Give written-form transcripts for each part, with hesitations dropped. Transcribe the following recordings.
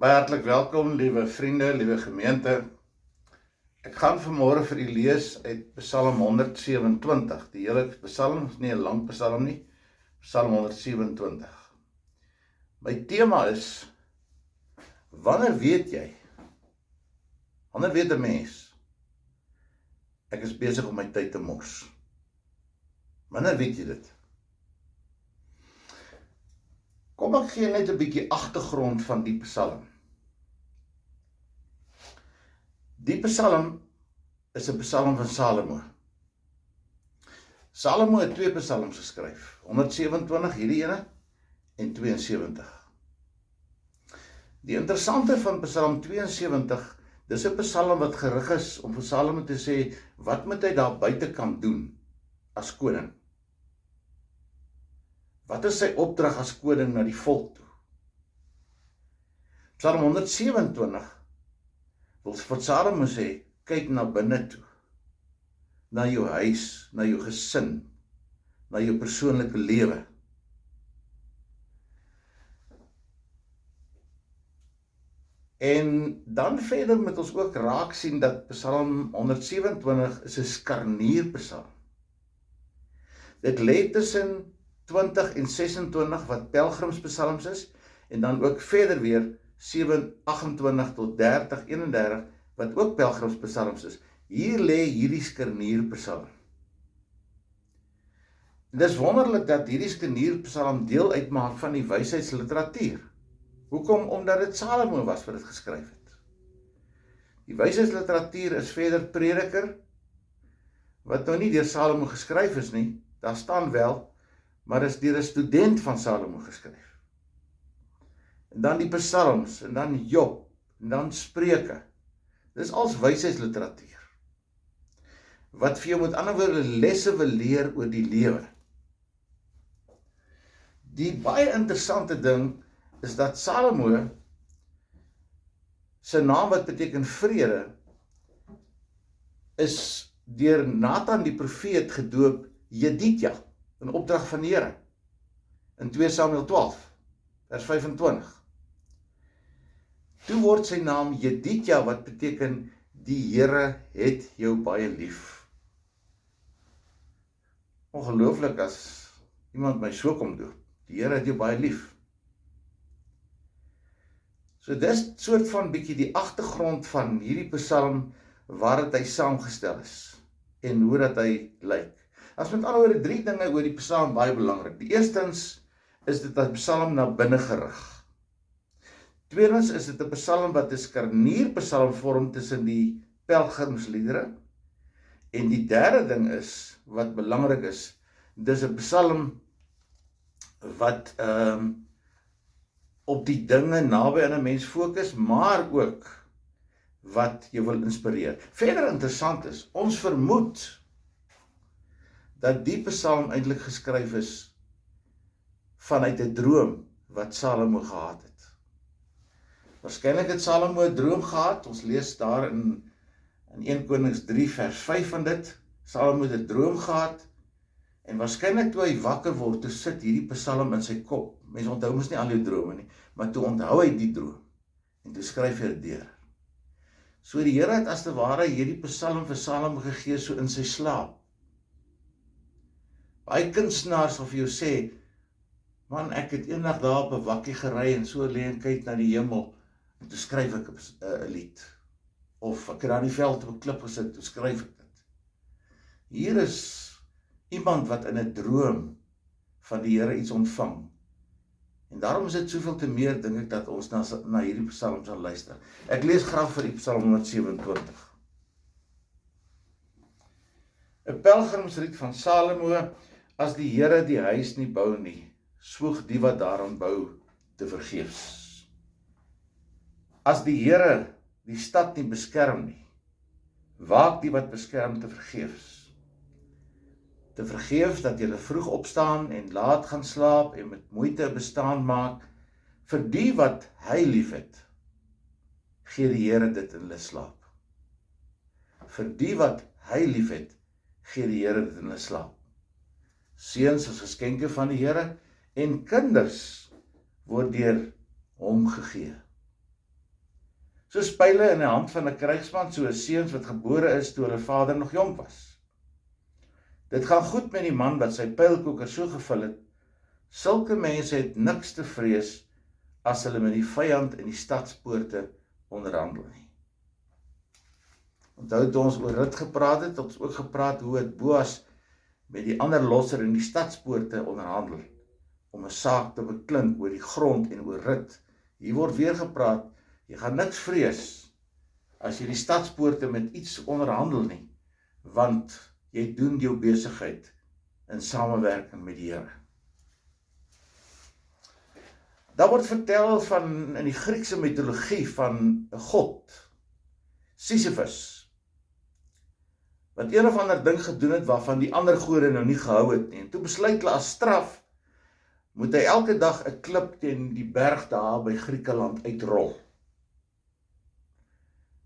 Baie hartlik welkom, liewe vriende, liewe gemeente. Ek gaan vanmôre vir u lees uit Psalm 127. Die hele Psalm is nie 'n lang Psalm nie. Psalm 127. My tema is: wanneer weet jy? Wanneer weet 'n mens? Ek is besig om my tyd te mors. Wanneer weet jy dit? Kom ek gee net 'n bietjie agtergrond van die Psalm. Die Psalm is 'n Psalm van Salomo. Salomo het 2 psalms geskryf, 127 hierdie ene en 72. Die interessante van Psalm 72, dis 'n Psalm wat gerig is om vir Salomo te sê wat moet hy daar buitekant doen as koning? Wat is sy opdrag as koning na die volk toe? Psalm 127 wil vir Salomo sê, kyk na binne toe, na jou huis, na jou gesin, na jou persoonlike lewe. En dan verder moet ons ook raak sien dat Psalm 127 is 'n skarnierpsalm. Dit lê tussen 20 en 26 wat pelgrimspsalms is, en dan ook verder weer 28 tot 30, 31 wat ook pelgrimspsalms is. Hier lê hierdie skarnierpsalm. Dit is wonderlik dat hierdie skarnierpsalm deel uitmaak van die wysheidsliteratuur. Hoekom? Omdat dit Salomo was wat dit geskryf het. Die wysheidsliteratuur is verder Prediker, wat nou nie deur Salomo geskryf is nie, daar staan wel, maar is deur 'n student van Salomo geskryf. En dan die psalms, en dan Job, en dan Spreuke. Dis als wysheidsliteratuur, wat vir jou met ander woorde lesse wil leer oor die lewe. Die baie interessante ding is dat Salomo, sy naam wat beteken vrede, is deur Nathan die profeet gedoop Jedidja, in opdrag van die Here, in 2 Samuel 12, vers 25. Toe word sy naam Jedidja, wat beteken die Here het jou baie lief. Ongelooflik as iemand my so kom doop, die Here het jou baie lief. So dis soort van bietjie die agtergrond van hierdie Psalm, waar dit hy saamgestel is, en hoe dat hy lyk. As met ander woorde 3 dinge oor die Psalm baie belangrik. Die eerstens is dit 'n Psalm na binne gerig. Tweedens is dit 'n Psalm wat 'n skarnierpsalm vorm tussen die pelgrimsliedere. En die derde ding is, wat belangrik is, dis 'n Psalm wat op die dinge naby aan 'n mens fokus, maar ook wat jy wil inspireer. Verder interessant is, ons vermoed dat die Psalm eintlik geskryf is vanuit 'n droom wat Salomo gehad het. Waarskynlik het Salomo 'n droom gehad. Ons lees daar in 1 Konings 3 vers 5 van dit. Salomo het 'n droom gehad, en waarskynlik toe hy wakker word, toe sit hierdie Psalm in sy kop. Mense onthou mos nie al jou drome nie, maar toe onthou hy die droom, en toe skryf hy dit deur. So die Here het as te ware hierdie Psalm vir Salomo gegee so in sy slaap. Baie kunstenaars sal vir jou sê, man, ek het eendag daar op 'n wakkie gery en so lê en kyk na die hemel, en toe skryf ek 'n lied. Of ek het daar in die veld op 'n klip gesit, toe skryf ek dit. Hier is iemand wat in 'n droom van die Here iets ontvang. En daarom is dit soveel te meer, dink ek, dat ons na hierdie Psalm sal luister. Ek lees graag vir die Psalm 127. 'n Pelgrimslied van Salomo: as die Here die huis nie bou nie, swoeg die wat daaraan bou te vergeefs. As die Here die stad nie beskerm nie, waak die wat beskerm te vergeefs. Te vergeefs dat julle vroeg opstaan en laat gaan slaap en met moeite bestaan maak. Vir die wat hy liefhet, gee die Here dit in hulle slaap. Vir die wat hy liefhet, gee die Here dit in hulle slaap. Seuns is geskenke van die Here, en kinders word deur hom gegee. Soos pyle in die hand van 'n krygsman, so 'n seuns wat gebore is toe hulle vader nog jonk was. Dit gaan goed met die man wat sy pylkoker so gevul het. Sulke mense het niks te vrees as hulle met die vyand in die stadspoorte onderhandel nie. Onthou toe ons oor Rut gepraat het, ons ook gepraat hoe het Boas met die ander losser in die stadspoorte onderhandel, om 'n saak te beklink oor die grond en oor Rut. Hier word weer gepraat, jy gaan niks vrees as jy die stadspoorte met iets onderhandel nie, want jy doen jou besigheid in samewerking met die Here. Daar word vertel van in die Griekse mitologie van 'n god, Sisyphus, wat een of ander ding gedoen het waarvan die ander gode nou nie gehou het nie. En toe besluit hulle as straf, moet hy elke dag 'n klip teen die berg daar by Griekeland uitrol.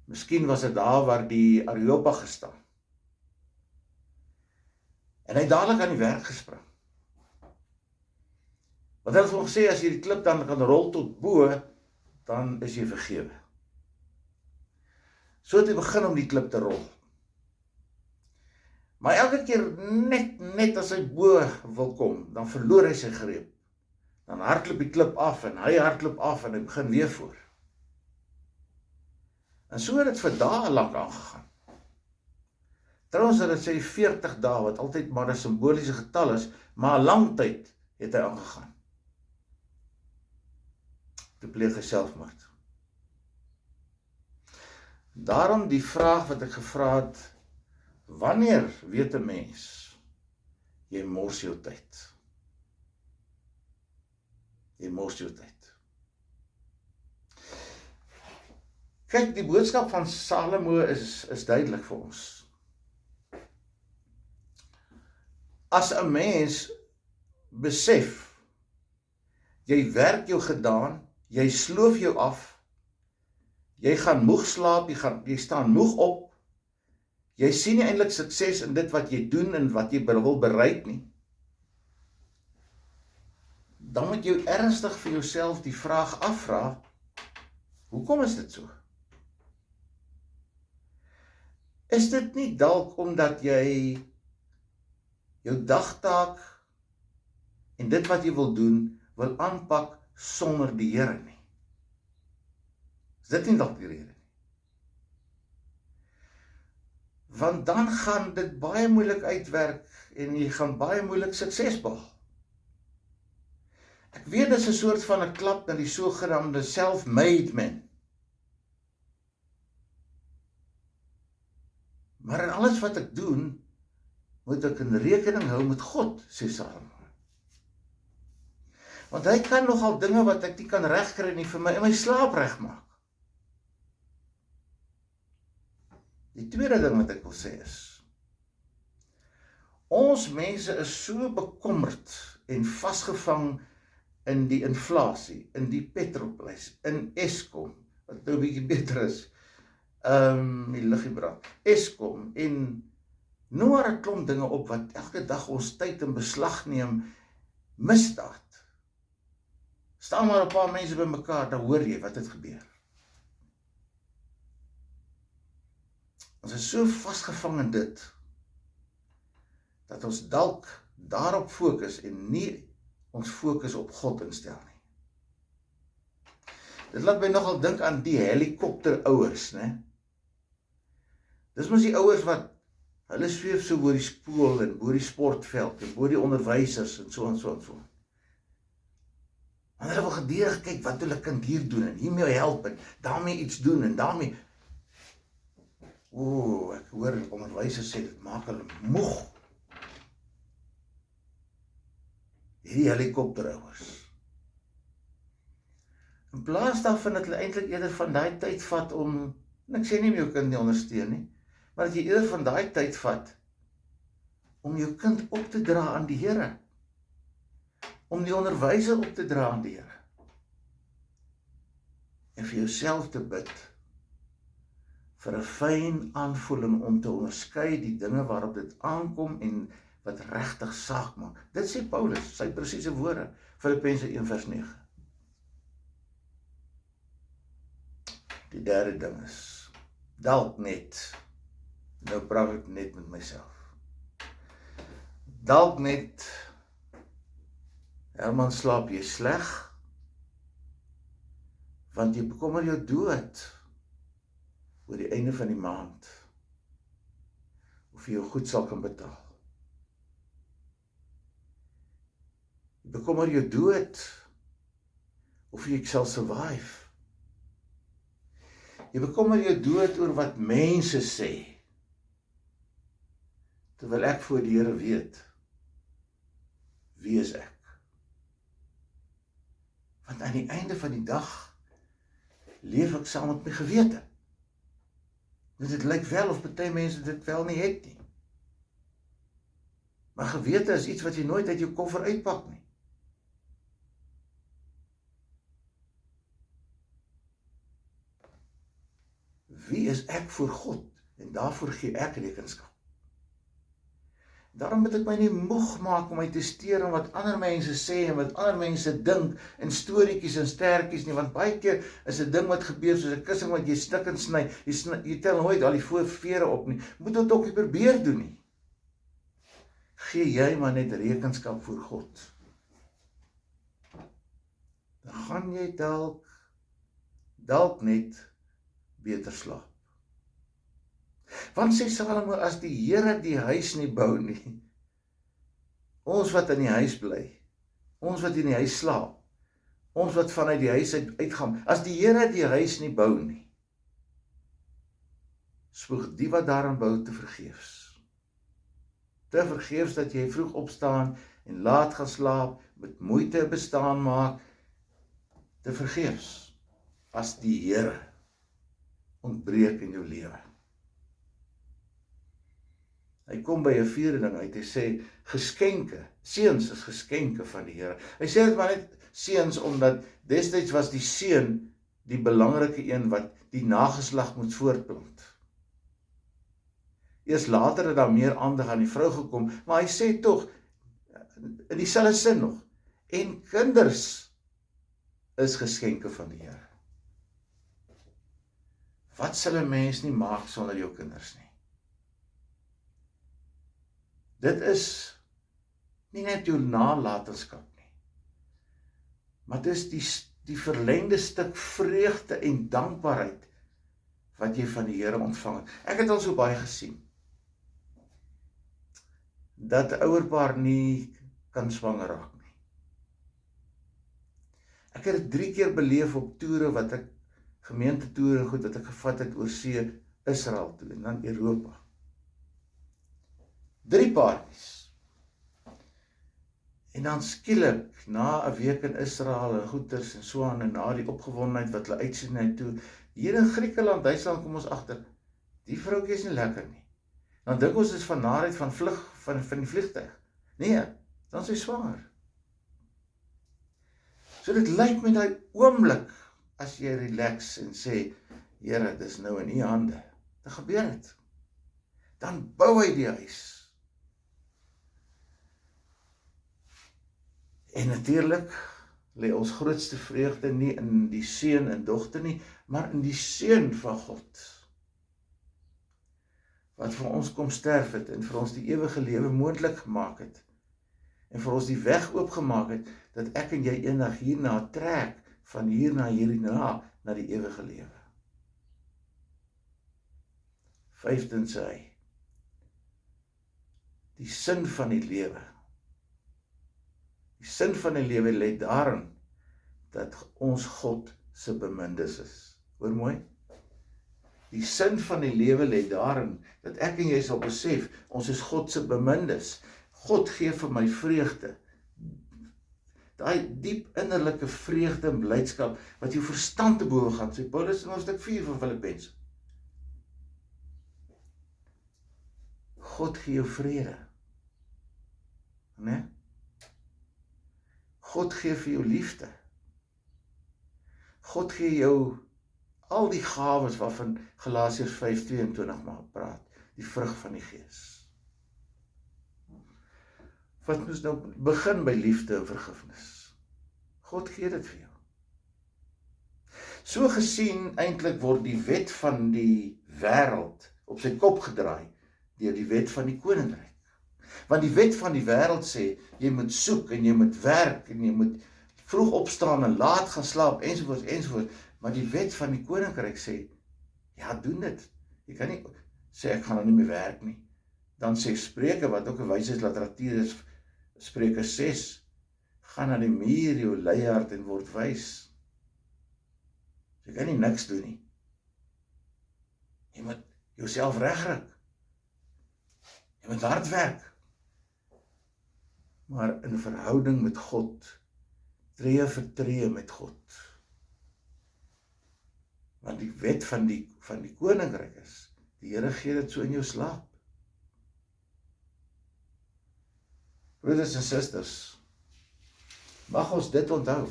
Miskien was dit daar waar die Areopag gestaan. En hy het dadelik aan die werk gespring. Want hy het ons gesê, as jy die klip dan kan rol tot bo, dan is jy vergewe. So het hy begin om die klip te rol. Maar elke keer net as hy bo wil kom, dan verloor hy sy greep. Dan hardloop die klip af en hy hardloop af en hy begin weer voor. En so het dit vir dae lank aangegaan. Trouwens het dit sê 40 dae, wat altyd maar 'n simboliese getal is, maar 'n lang tyd het hy aangegaan. Toe pleeg hy selfmoord. Daarom die vraag wat ek gevra het, wanneer weet 'n mens, jy mors jou tyd? Jy mors jou tyd. Kyk, die boodskap van Salomo is duidelik vir ons. As 'n mens besef, jy werk jou gedaan, jy sloof jou af, jy gaan moeg slaap, jy staan moeg op, jy sien nie eintlik sukses in dit wat jy doen en wat jy wil bereik nie, dan moet jy ernstig vir jouself die vraag afvra, hoekom is dit so? Is dit nie dalk omdat jy jou dagtaak en dit wat jy wil doen, wil aanpak sonder die Here nie? Is dit nie dalk die rede nie? Want dan gaan dit baie moeilik uitwerk en jy gaan baie moeilik sukses behaal. Ek weet dit is 'n soort van 'n klap na die sogenaamde self-made man. Maar in alles wat ek doen, moet ek in rekening hou met God, sê Salomo. Want hy kan nogal dinge wat ek nie kan regkry nie vir my in my slaap regmaak. Die tweede ding wat ek wil sê is, ons mense is so bekommerd en vasgevang in die inflasie, in die petrolprys, in Eskom, wat nou 'n bietjie beter is, die liggie brand, Eskom, en noem maar 'n klomp dinge op, wat elke dag ons tyd in beslag neem, misdaad. Staan maar 'n paar mense by mekaar, dan hoor jy wat het gebeur. Ons is so vasgevang in dit, dat ons dalk daarop fokus en nie ons fokus op God instel nie. Dit laat my nogal dink aan die helikopterouers, né? Dis mos die ouers wat, hulle sweef so oor die spool en oor die sportveld en oor die onderwysers en so en so en so. En hulle wil gedurig kyk wat hulle kind hier doen en hiermee help en daarmee iets doen en daarmee. Ek hoor onderwysers sê dit maak hulle moeg. Hierdie helikopterouers. In plaas daarvan dat hulle eintlik eerder van daai tyd vat om, en ek sê nie om jou kind nie ondersteun nie, maar dat jy eerder van daai tyd vat om jou kind op te dra aan die Here, om die onderwyser op te dra aan die Here, en vir jouself te bid vir 'n fyn aanvoeling om te onderskei die dinge waarop dit aankom en wat regtig saak maak. Dit sê Paulus, sy presiese woorde, Filippense 1 vers 9. Die derde ding is, dalk net, nou praat ek net met myself, dalk net, Herman, slaap jy sleg, want jy bekommer jou dood, oor die einde van die maand, of jy jou goed sal kan betaal. Jy bekommer jou dood, of jy sal survive. Jy bekommer jou dood oor wat mense sê, terwyl ek voor die Here weet, wie is ek? Want aan die einde van die dag, leef ek saam met my gewete. Dit lyk wel of party mense dit wel nie het nie. Maar gewete is iets wat jy nooit uit jou koffer uitpak nie. Wie is ek voor God? En daarvoor gee ek rekenskap. Daarom moet ek my nie moeg maak om my te steur aan wat ander mense sê en wat ander mense dink en storieetjies en sterkies nie, want baie keer is 'n ding wat gebeur soos 'n kussing wat jy stik en sny, jy tel nooit al die vere op nie, moet dit ook nie probeer doen nie. Gee jy maar net rekenskap voor God. Dan gaan jy dalk net beter slaap. Want sê Salomo, as die Here die huis nie bou nie, ons wat in die huis bly, ons wat in die huis slaap, ons wat vanuit die huis uitgaan, as die Here die huis nie bou nie, spoeg die wat daarin bou te vergeefs. Te vergeefs dat jy vroeg opstaan en laat gaan slaap, met moeite bestaan maak, te vergeefs, as die Here ontbreek in jou lewe. Hy kom by 'n vierde ding uit, hy sê, geskenke, seuns is geskenke van die Here. Hy sê dit maar net seuns, omdat destyds was die seun die belangrike een wat die nageslag moet voortplant. Eers later het daar meer aandag aan die vrou gekom, maar hy sê tog, in dieselfde sin nog, en kinders is geskenke van die Here. Wat sal 'n mens nie maak sonder jou kinders nie? Dit is nie net jou nalatenskap nie, maar dit is die verlengde stuk vreugde en dankbaarheid wat jy van die Here ontvang het. Ek het al so baie gesien, dat 'n ouerpaar nie kan swanger raak nie. Ek het dit 3 keer beleef op toere wat ek, gemeentetoere en goed wat ek gevat het oor see, Israel toe en dan Europa. 3 paartjies. En dan skielik, na 'n week in Israel en goeters en so aan, en na die opgewondenheid wat hulle uitsien na toe, hier in Griekeland, Duitsland kom ons agter, die vroukie is nie lekker nie. Dan dink ons is van naarheid van van die vliegtuig. Nee, dan is hy swanger. So dit lyk met daai oomblik, as jy relax en sê, Here, dis nou in U hande, dan gebeur dit. Dan bou hy die huis. En natuurlik lê ons grootste vreugde nie in die seun en dogter nie, maar in die seun van God, wat vir ons kom sterf het en vir ons die ewige lewe moontlik gemaak het, en vir ons die weg oopgemaak het, dat ek en jy eendag hierna trek, van hier na hierna, na die ewige lewe. 5de sê hy, die sin van die lewe. Die sin van die lewe lê daarin, dat ons God se bemindes is. Hoor mooi? Die sin van die lewe lê daarin, dat ek en jy sal besef, ons is God se bemindes. God gee vir my vreugde. Daai diep innerlike vreugde en blydskap, wat jou verstand te bowe gaan, sê Paulus in hoofstuk 4 van Filippense. God gee jou vrede. Nee? God gee vir jou liefde. God gee jou al die gawes waarvan Galasiërs 5:22 maar praat, die vrug van die Gees. Wat moes nou begin by liefde en vergifnis? God gee dit vir jou. So gesien eintlik word die wet van die wêreld op sy kop gedraai deur die wet van die koninkryk. Want die wet van die wêreld sê, jy moet soek en jy moet werk en jy moet vroeg opstaan en laat gaan slaap ensovoorts ensovoorts, maar die wet van die koninkryk sê, ja, doen dit. Jy kan nie sê ek gaan nou nie meer werk nie. Dan sê Spreuke, wat ook 'n wysheidsliteratuur is, Spreuke 6, gaan na die muur jou luiaard en word wys. Jy kan nie niks doen nie. Jy moet jouself regryk. Jy moet hard werk. Maar in verhouding met God, tree vir tree met God. Want die wet van die koninkryk is, die Here gee dit so in jou slaap. Broeders en susters, mag ons dit onthou.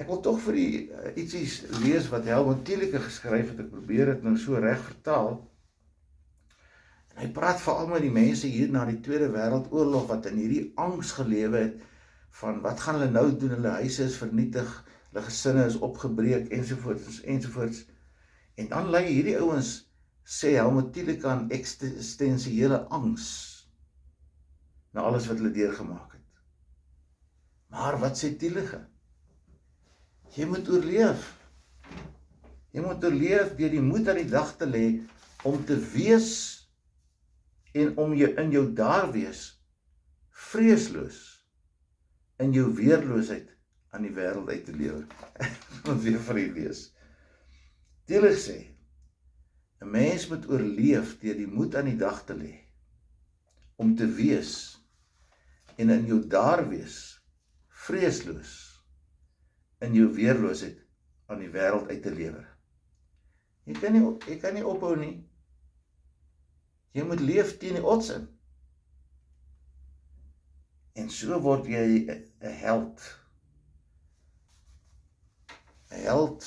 Ek wil tog vir die ietsie lees wat Helmut Thielicke geskryf het, ek probeer dit nou so reg vertaal. En hy praat veral met die mense hier na die Tweede Wêreldoorlog wat in hierdie angs gelewe het van wat gaan hulle nou doen, hulle huise is vernietig, hulle gesinne is opgebreek ensovoorts ensovoorts. En dan lei hierdie ouens, sê Helmut Thielicke, aan eksistensiële angs na alles wat hulle deurgemaak het. Maar wat sê Thielicke? Jy moet oorleef. Jy moet oorleef deur die moed aan die dag te lê om te wees en om jou in jou daar wees vreesloos in jou weerloosheid aan die wêreld uit te lewer. Ek moet weer vir u lees. Thielicke sê, 'n mens moet oorleef deur die moed aan die dag te lê om te wees en in jou daar wees vreesloos in jou weerloosheid aan die wêreld uit te lewer. Jy kan nie ophou nie. Jy moet leef teen die odds in. En so word jy 'n held. 'n Held,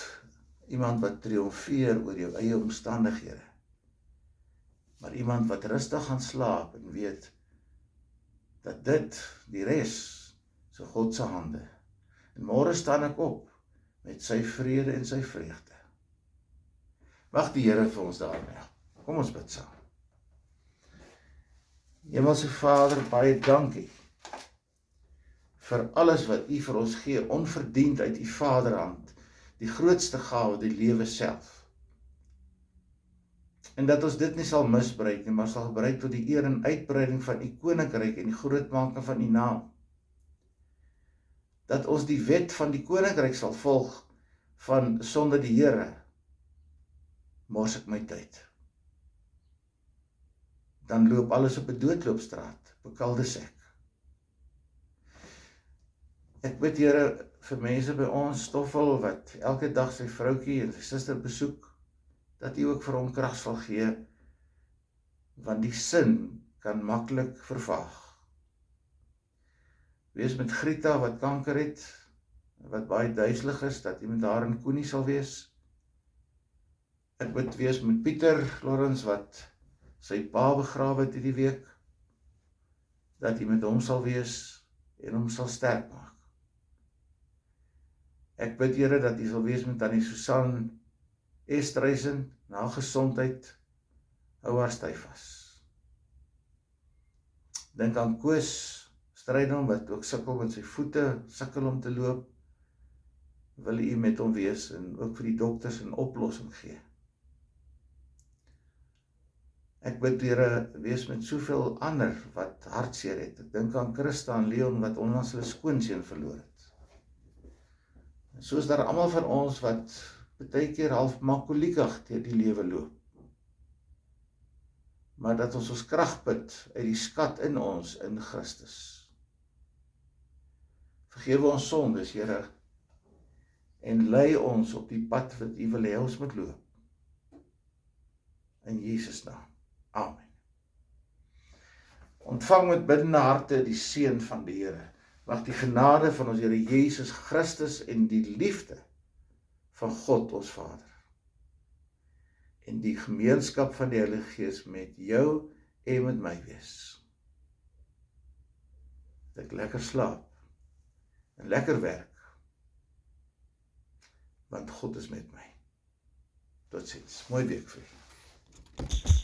iemand wat triomfeer oor jou eie omstandighede. Maar iemand wat rustig gaan slaap en weet dat dit, die res, is in God se hande. En môre staan ek op met sy vrede en sy vreugde. Mag die Here vir ons daarmee help. Kom ons bid saam. Hemelse Vader, baie dankie vir alles wat U vir ons gee, onverdiend uit U Vaderhand, die grootste gawe, die lewe self. En dat ons dit nie sal misbruik nie, maar sal gebruik tot die eer en uitbreiding van U koninkryk en die grootmaking van U naam. Dat ons die wet van die koninkryk sal volg van sonder die Here, mors ek my tyd. Dan loop alles op 'n doodloopstraat, bekaldes ek. Ek bid Here vir mense by ons, Stoffel, wat elke dag sy vroukie en sy suster besoek, dat U ook vir hom krag sal gee, want die sin kan maklik vervaag. Wees met Grieta wat kanker het, wat baie duiselig is, dat U met haar in Koenie sal wees. Ek bid wees met Pieter Lawrence wat sy pa begrawe het hierdie week, dat U met hom sal wees en hom sal sterk maak. Ek bid Here dat U sal wees met Tannie Susan Estreisen, na gesondheid, hou haar styf vas. Dink aan Koos Strydom wat ook sukkel met sy voete, sukkel om te loop, wil U met hom wees en ook vir die dokters 'n oplossing gee. Ek bid Here, wees met soveel ander wat hartseer het. Ek dink aan Christa en Leon wat onlangs hulle skoonseun verloor het. En so is daar almal van ons wat baie keer half makoliekig deur die lewe loop. Maar dat ons krag put uit die skat in ons in Christus. Vergewe ons sondes, Here, en lei ons op die pad wat U wil hê ons moet loop. In Jesus naam. Amen. Ontvang met biddende harte die seën van die Here. Mag die genade van ons Here Jesus Christus en die liefde van God ons Vader en die gemeenskap van die Heilige Gees met jou en met my wees. Dat ek lekker slaap en lekker werk want God is met my. Totsiens. Mooi week vir julle.